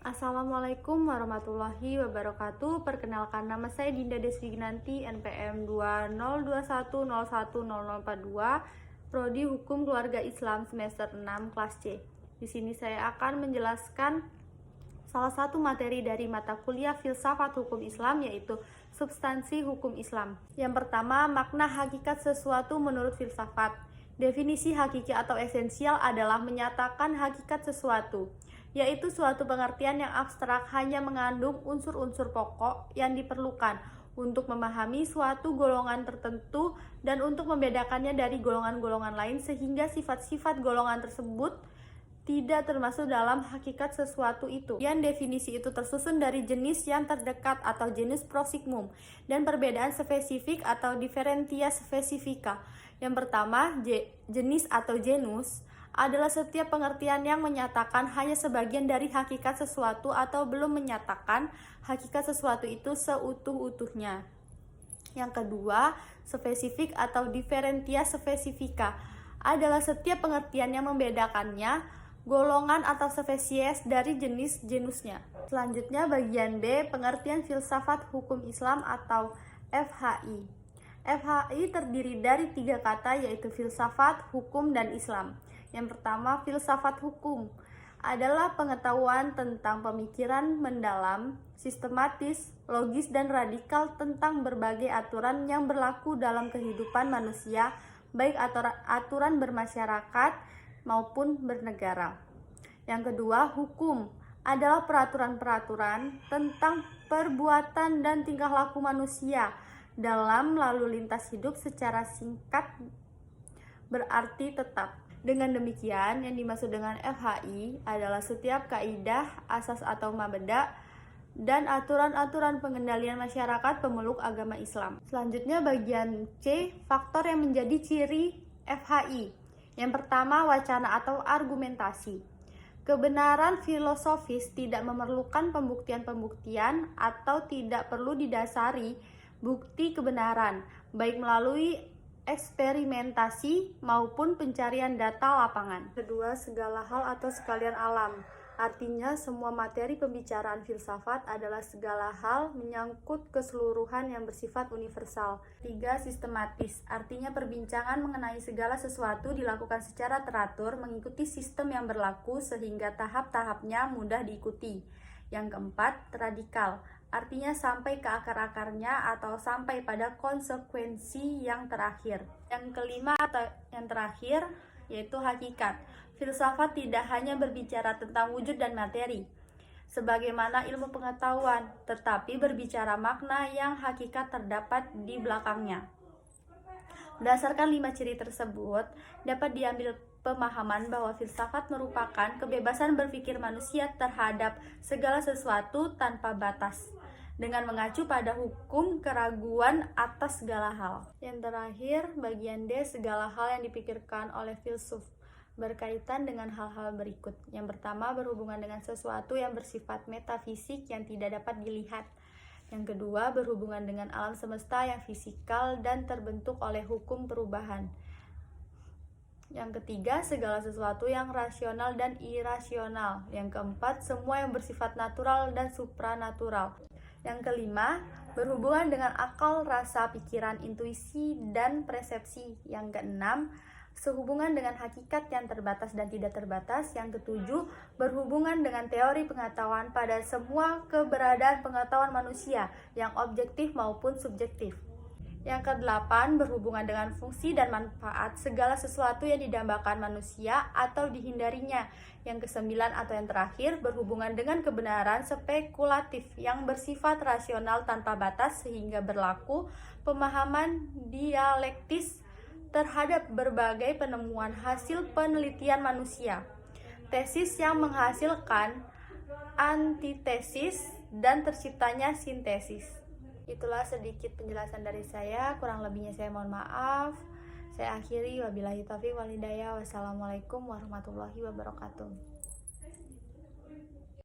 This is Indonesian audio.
Assalamualaikum warahmatullahi wabarakatuh. Perkenalkan, nama saya Dinda Deswignanti, NPM 2021010042, Prodi Hukum Keluarga Islam semester 6 kelas C. Di sini saya akan menjelaskan salah satu materi dari mata kuliah Filsafat Hukum Islam, yaitu substansi hukum Islam. Yang pertama, makna hakikat sesuatu menurut filsafat. Definisi hakiki atau esensial adalah menyatakan hakikat sesuatu, yaitu suatu pengertian yang abstrak hanya mengandung unsur-unsur pokok yang diperlukan untuk memahami suatu golongan tertentu dan untuk membedakannya dari golongan-golongan lain, sehingga sifat-sifat golongan tersebut tidak termasuk dalam hakikat sesuatu itu. Dan definisi itu tersusun dari jenis yang terdekat atau genus proximum dan perbedaan spesifik atau differentia specifica. Yang pertama, jenis atau genus adalah setiap pengertian yang menyatakan hanya sebagian dari hakikat sesuatu atau belum menyatakan hakikat sesuatu itu seutuh-utuhnya. Yang kedua, spesifik atau differentia specifica adalah setiap pengertian yang membedakannya golongan atau spesies dari jenis-genusnya. Selanjutnya bagian B, pengertian filsafat hukum Islam atau FHI. FHI terdiri dari 3 kata, yaitu filsafat, hukum, dan Islam. Yang pertama, filsafat hukum adalah pengetahuan tentang pemikiran mendalam, sistematis, logis, dan radikal tentang berbagai aturan yang berlaku dalam kehidupan manusia, baik aturan bermasyarakat maupun bernegara. Yang kedua, hukum adalah peraturan-peraturan tentang perbuatan dan tingkah laku manusia dalam lalu lintas hidup secara singkat berarti tetap. Dengan demikian, yang dimaksud dengan FHI adalah setiap kaidah, asas atau mabda, dan aturan-aturan pengendalian masyarakat pemeluk agama Islam. Selanjutnya bagian C, faktor yang menjadi ciri FHI. Yang pertama, wacana atau argumentasi. Kebenaran filosofis tidak memerlukan pembuktian-pembuktian atau tidak perlu didasari bukti kebenaran, baik melalui eksperimentasi maupun pencarian data lapangan. Kedua, segala hal atau sekalian alam. Artinya, semua materi pembicaraan filsafat adalah segala hal menyangkut keseluruhan yang bersifat universal. 3. Sistematis. Artinya, perbincangan mengenai segala sesuatu dilakukan secara teratur, mengikuti sistem yang berlaku sehingga tahap-tahapnya mudah diikuti. Yang keempat, radikal. Artinya sampai ke akar-akarnya atau sampai pada konsekuensi yang terakhir. Yang kelima atau yang terakhir, yaitu hakikat. Filsafat tidak hanya berbicara tentang wujud dan materi, sebagaimana ilmu pengetahuan, tetapi berbicara makna yang hakikat terdapat di belakangnya. Berdasarkan 5 ciri tersebut, dapat diambil pemahaman bahwa filsafat merupakan kebebasan berpikir manusia terhadap segala sesuatu tanpa batas, dengan mengacu pada hukum keraguan atas segala hal. Yang terakhir, bagian D, segala hal yang dipikirkan oleh filsuf berkaitan dengan hal-hal berikut. Yang pertama, berhubungan dengan sesuatu yang bersifat metafisik yang tidak dapat dilihat. Yang kedua, berhubungan dengan alam semesta yang fisikal dan terbentuk oleh hukum perubahan. Yang ketiga, segala sesuatu yang rasional dan irasional. Yang keempat, semua yang bersifat natural dan supranatural. Yang kelima, berhubungan dengan akal, rasa, pikiran, intuisi, dan persepsi. Yang keenam, sehubungan dengan hakikat yang terbatas dan tidak terbatas. Yang ketujuh, berhubungan dengan teori pengetahuan pada semua keberadaan pengetahuan manusia yang objektif maupun subjektif. Yang kedelapan, berhubungan dengan fungsi dan manfaat segala sesuatu yang didambakan manusia atau dihindarinya. Yang kesembilan atau yang terakhir, berhubungan dengan kebenaran spekulatif yang bersifat rasional tanpa batas sehingga berlaku pemahaman dialektis terhadap berbagai penemuan hasil penelitian manusia. Tesis yang menghasilkan antitesis dan terciptanya sintesis. Itulah sedikit penjelasan dari saya, kurang lebihnya saya mohon maaf. Saya akhiri, wabillahi taufiq wal hidayah. Wassalamualaikum warahmatullahi wabarakatuh.